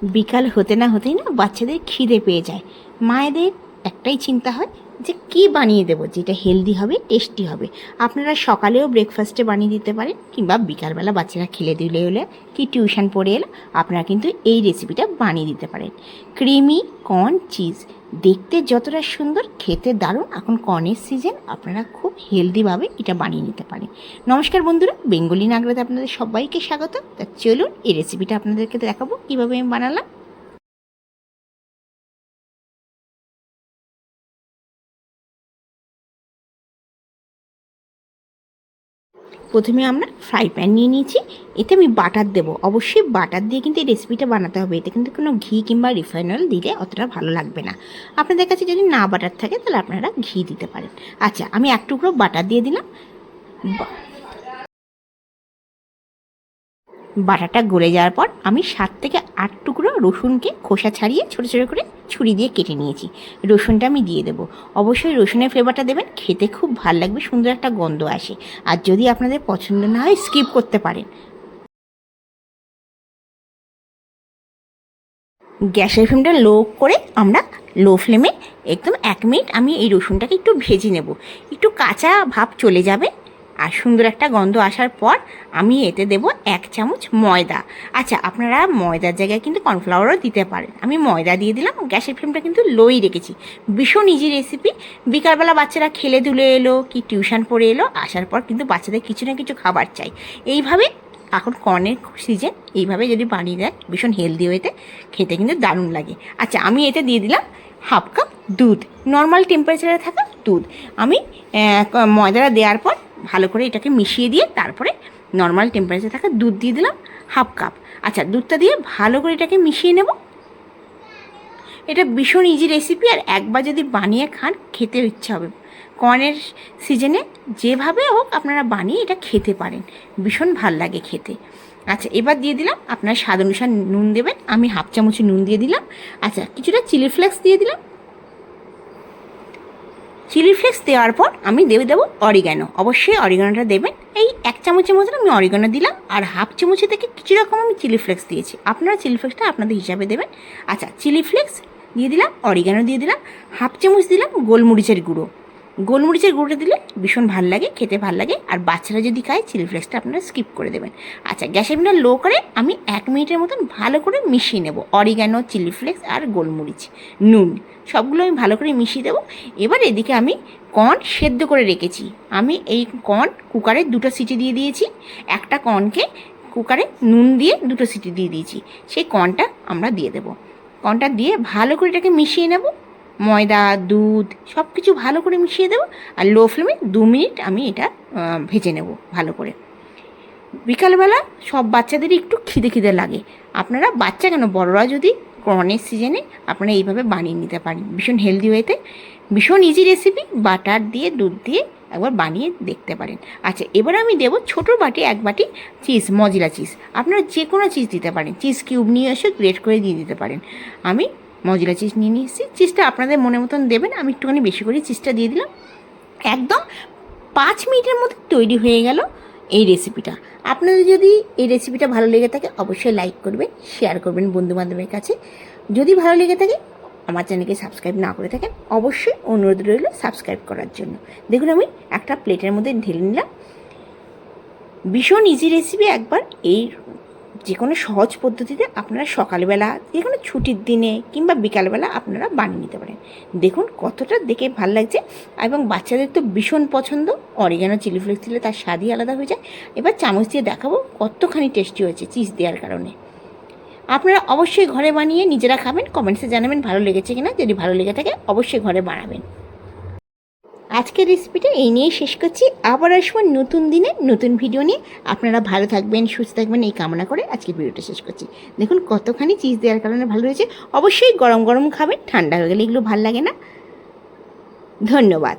বিকাল হতে না হতেই না বাচ্চাদের খিদে পেয়ে যায়। মায়েদের একটাই চিন্তা হয় যে কী বানিয়ে দেবো যেটা হেলদি হবে, টেস্টি হবে। আপনারা সকালেও ব্রেকফাস্টে বানিয়ে দিতে পারেন, কিংবা বিকালবেলা বাচ্চারা খেলে দিলে হলে কি টিউশন পড়ে এলো, আপনারা কিন্তু এই রেসিপিটা বানিয়ে দিতে পারেন। ক্রিমি কর্ন চিজ, দেখতে যতটা সুন্দর, খেতে দারুণ। এখন কর্নের সিজন, আপনারা খুব হেলদিভাবে এটা বানিয়ে নিতে পারেন। নমস্কার বন্ধুরা, বেঙ্গলি নাগরাতে আপনাদের সবাইকে স্বাগত। তা চলুন এই রেসিপিটা আপনাদেরকে দেখাবো কীভাবে আমি বানালাম। প্রথমে আমরা ফ্রাই প্যান নিয়ে নিয়েছি, এতে আমি বাটার দেবো। অবশ্যই বাটার দিয়ে কিন্তু এই রেসিপিটা বানাতে হবে। এতে কিন্তু কোনো ঘি কিংবা রিফাইন অয়েল দিলে অতটা ভালো লাগবে না। আপনাদের কাছে যদি না বাটার থাকে তাহলে আপনারা ঘি দিতে পারেন। আচ্ছা, আমি এক টুকরো বাটার দিয়ে দিলাম। বাটাটা গলে যাওয়ার পর আমি 7 থেকে 8 টুকরো রসুনকে খোসা ছাড়িয়ে ছোটো ছোটো করে ছুরি দিয়ে কেটে নিয়েছি। রসুনটা আমি দিয়ে দেবো। অবশ্যই রসুনের ফ্লেভারটা দেবেন, খেতে খুব ভালো লাগবে, সুন্দর একটা গন্ধ আসে। আর যদি আপনাদের পছন্দ না হয় স্কিপ করতে পারেন। গ্যাসের ফ্লেমটা লো করে আমরা লো ফ্লেমে একদম 1 মিনিট আমি এই রসুনটাকে একটু ভেজে নেব। একটু কাঁচা ভাব চলে যাবে আর সুন্দর একটা গন্ধ আসার পর আমি এতে দেব 1 চামচ ময়দা। আচ্ছা, আপনারা ময়দার জায়গায় কিন্তু কর্নফ্লাওয়ারও দিতে পারেন। আমি ময়দা দিয়ে দিলাম। গ্যাসের ফ্লেমটা কিন্তু লোই রেখেছি। ভীষণ ইজি রেসিপি। বিকালবেলা বাচ্চারা খেলে ধুলে এলো কি টিউশন পড়ে এলো, আসার পর কিন্তু বাচ্চাদের কিছু না কিছু খাবার চাই। এইভাবে এখন কর্নের সিজন, এইভাবে যদি বানিয়ে দেয় ভীষণ হেলদি ওয়েতে খেতে কিন্তু দারুণ লাগে। আচ্ছা, আমি এতে দিয়ে দিলাম 1/2 কাপ দুধ, নর্মাল টেম্পারেচারে থাকা দুধ। আমি ময়দাটা দেওয়ার পর ভালো করে এটাকে মিশিয়ে দিয়ে তারপরে নর্মাল টেম্পারেচারে থাকা দুধ দিয়ে দিলাম 1/2 কাপ। আচ্ছা, দুধটা দিয়ে ভালো করে এটাকে মিশিয়ে নেব। এটা ভীষণ ইজি রেসিপি, আর একবার যদি বানিয়ে খান খেতে ইচ্ছা হবে। কর্নের সিজনে যেভাবে হোক আপনারা বানিয়ে এটা খেতে পারেন, ভীষণ ভাল লাগে খেতে। আচ্ছা, এবার দিয়ে দিলাম আপনার স্বাদ অনুসার নুন দেবেন। আমি 1/2 চামচ নুন দিয়ে দিলাম। আচ্ছা, কিছুটা চিলি ফ্লেক্স দিয়ে দিলাম। চিলি ফ্লেক্স দেওয়ার পর আমি দেবো অরিগানো। অবশ্যই অরিগানোটা দেবেন। এই 1 চামচের মতন আমি অরিগানো দিলাম, আর 1/2 চামচের থেকে কিছু রকম আমি চিলি ফ্লেক্স দিয়েছি। আপনারা চিলি ফ্লেক্সটা আপনাদের হিসাবে দেবেন। আচ্ছা, চিলি ফ্লেক্স দিয়ে দিলাম, অরিগানো দিয়ে দিলাম, 1/2 চামচ দিলাম গোলমরিচের গুঁড়ো। গোলমরিচের গুঁড়োটা দিলে ভীষণ ভাল লাগে, খেতে ভাল লাগে। আর বাচ্চারা যদি খায় চিলি ফ্লেক্সটা আপনারা স্কিপ করে দেবেন। আচ্ছা, গ্যাসের ফ্লেমটা লো করে আমি 1 মিনিটের মতন ভালো করে মিশিয়ে নেব। অরিগানো, চিলি ফ্লেক্স আর গোলমরিচ, নুন সবগুলো আমি ভালো করে মিশিয়ে দেবো। এবার এদিকে আমি কর্ন সেদ্ধ করে রেখেছি। আমি এই কর্ন কুকারে 2টো সিটি দিয়ে দিয়েছি। একটা কর্নকে কুকারে নুন দিয়ে 2টো সিটি দিয়ে দিয়েছি। সেই কর্নটা আমরা দিয়ে দেবো। কর্নটা দিয়ে ভালো করে এটাকে মিশিয়ে নেব। ময়দা, দুধ সব কিছু ভালো করে মিশিয়ে দেবো। আর লো ফ্লেমে 2 মিনিট আমি এটা ভেজে নেব ভালো করে। বিকালবেলা সব বাচ্চাদেরই একটু খিদে খিদে লাগে। আপনারা বাচ্চা কেন, বড়রা যদি কর্নের সিজনে আপনারা এইভাবে বানিয়ে নিতে পারেন, ভীষণ হেলদি ওয়েতে, ভীষণ ইজি রেসিপি। বাটার দিয়ে দুধ দিয়ে একবার বানিয়ে দেখতে পারেন। আচ্ছা, এবার আমি দেবো ছোটো বাটি 1 বাটি চিজ, মজিলা চিজ। আপনারা যে কোনো চিজ দিতে পারেন। চিজ কিউব নিয়ে এসে গ্রেট করে দিয়ে দিতে পারেন। আমি মজিলা চিজ নিয়ে এসেছি। চিজটা আপনাদের মনের মতন দেবেন। আমি একটুখানি বেশি করে চিজটা দিয়ে দিলাম। একদম 5 মিনিটের মধ্যে তৈরি হয়ে গেল এই রেসিপিটা। আপনাদের যদি এই রেসিপিটা ভালো লেগে থাকে অবশ্যই লাইক করবেন, শেয়ার করবেন বন্ধুবান্ধবের কাছে। যদি ভালো লেগে থাকে, আমার চ্যানেলকে সাবস্ক্রাইব না করে থাকেন, অবশ্যই অনুরোধ রইল সাবস্ক্রাইব করার জন্য। দেখুন, আমি একটা প্লেটের মধ্যে ঢেলে নিলাম। ভীষণ ইজি রেসিপি। একবার এই যে কোনো সহজ পদ্ধতিতে আপনারা সকালবেলা, যে কোনো ছুটির দিনে কিংবা বিকালবেলা আপনারা বানিয়ে নিতে পারেন। দেখুন কতটা দেখে ভালো লাগছে, এবং বাচ্চাদের তো ভীষণ পছন্দ। অরিগানো, চিলি ফ্লেক্স দিলে তার স্বাদই আলাদা হয়ে যায়। এবার চামচ দিয়ে দেখাবো কতখানি টেস্টি হয়েছে চিজ দেওয়ার কারণে। আপনারা অবশ্যই ঘরে বানিয়ে নিজেরা খাবেন, কমেন্টসে জানাবেন ভালো লেগেছে কিনা। যদি ভালো লেগে থাকে অবশ্যই ঘরে বানাবেন। আজকের রেসিপিটা এই নিয়েই শেষ করছি। আবার আসবো নতুন দিনে নতুন ভিডিও নিয়ে। আপনারা ভালো থাকবেন, সুস্থ থাকবেন এই কামনা করে আজকে ভিডিওটা শেষ করছি। দেখুন কতখানি চিজ দেওয়ার কারণে ভালো হয়েছে। অবশ্যই গরম গরম খাবেন, ঠান্ডা হয়ে গেলে এগুলো ভালো লাগে না। ধন্যবাদ।